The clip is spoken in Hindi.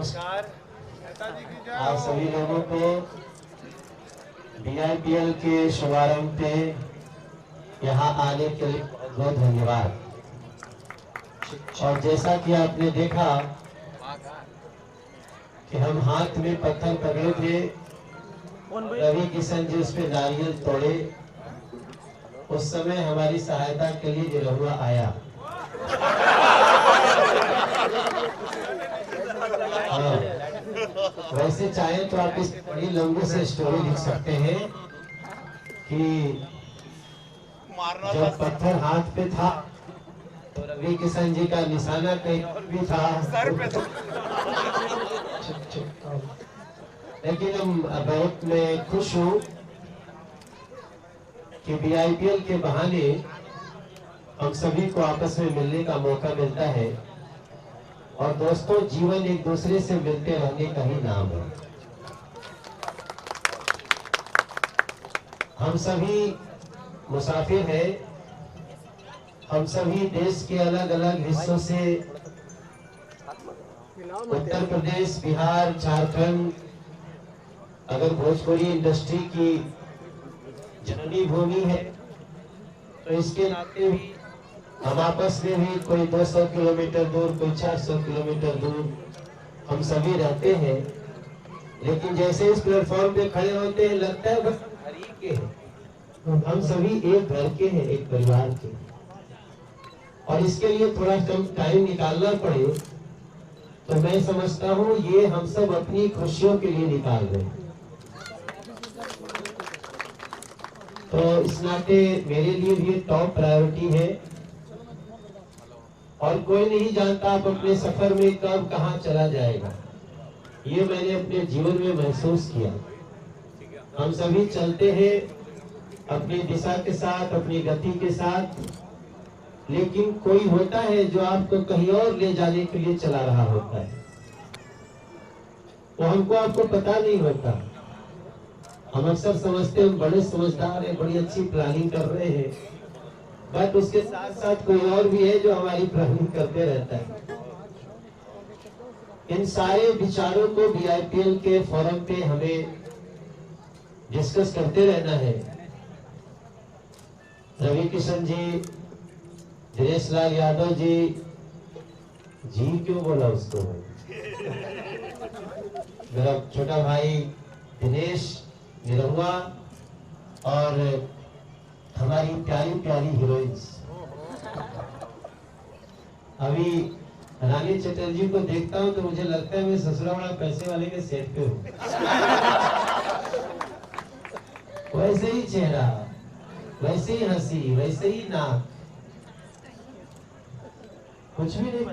नमस्कार आप सभी लोगों को BIPL के शुभारंभ पे यहाँ आने के लिए बहुत बहुत धन्यवाद। और जैसा कि आपने देखा कि हम हाथ में पत्थर पकड़े थे, रवि किशन जी उस पे नारियल तोड़े, उस समय हमारी सहायता के लिए निरहुआ आया। हाँ, वैसे चाहे तो आप इस बड़ी लंबी से स्टोरी लिख सकते हैं कि जब पत्थर हाथ पे था तो रवि किशन जी का निशाना कहीं और भी था, सर पे था। लेकिन हम बहुत मैं खुश हूँ कि BIPL के बहाने हम सभी को आपस में मिलने का मौका मिलता है। और दोस्तों, जीवन एक दूसरे से मिलते रहने का ही नाम है। हम सभी मुसाफिर हैं, हम सभी देश के अलग अलग हिस्सों से, उत्तर प्रदेश, बिहार, झारखंड, अगर भोजपुरी इंडस्ट्री की जननी भूमि है तो इसके नाते भी हम आपस में भी कोई 200 किलोमीटर दूर, कोई 400 किलोमीटर दूर हम सभी रहते हैं। लेकिन जैसे इस प्लेटफॉर्म पे खड़े होते हैं लगता है बस घर ही के हैं, हम सभी एक घर के हैं, एक परिवार के। और इसके लिए थोड़ा कम टाइम निकालना पड़े तो मैं समझता हूँ ये हम सब अपनी खुशियों के लिए निकाल रहे हैं। तो इस नाते मेरे लिए भी टॉप प्रायोरिटी है। और कोई नहीं जानता आप अपने सफर में कब कहाँ चला जाएगा, ये मैंने अपने जीवन में महसूस किया। हम सभी चलते हैं अपनी दिशा के साथ, अपनी गति के साथ, लेकिन कोई होता है जो आपको कहीं और ले जाने के लिए चला रहा होता है। तो हमको आपको पता नहीं होता। हम अक्सर समझते हैं बड़े समझदार हैं, बड़ी अच्छी प्लानिंग कर रहे हैं, बट उसके साथ साथ कोई और भी है जो हमारी प्लानिंग करते रहता है। इन सारे विचारों को BIPL के फोरम पे हमें डिस्कस करते रहना है। रवि किशन जी, दिनेश लाल यादव जी क्यों बोला उसको, मेरा छोटा भाई दिनेश, निरहुआ और हमारी प्यारी प्यारी हीरोइंस। अभी रानी चटर्जी को देखता हूँ तो मुझे लगता है मैं ससुराल पैसे वाले के सेट पे हूँ। वैसे ही चेहरा, वैसे ही हंसी, वैसे ही नाक, कुछ भी नहीं।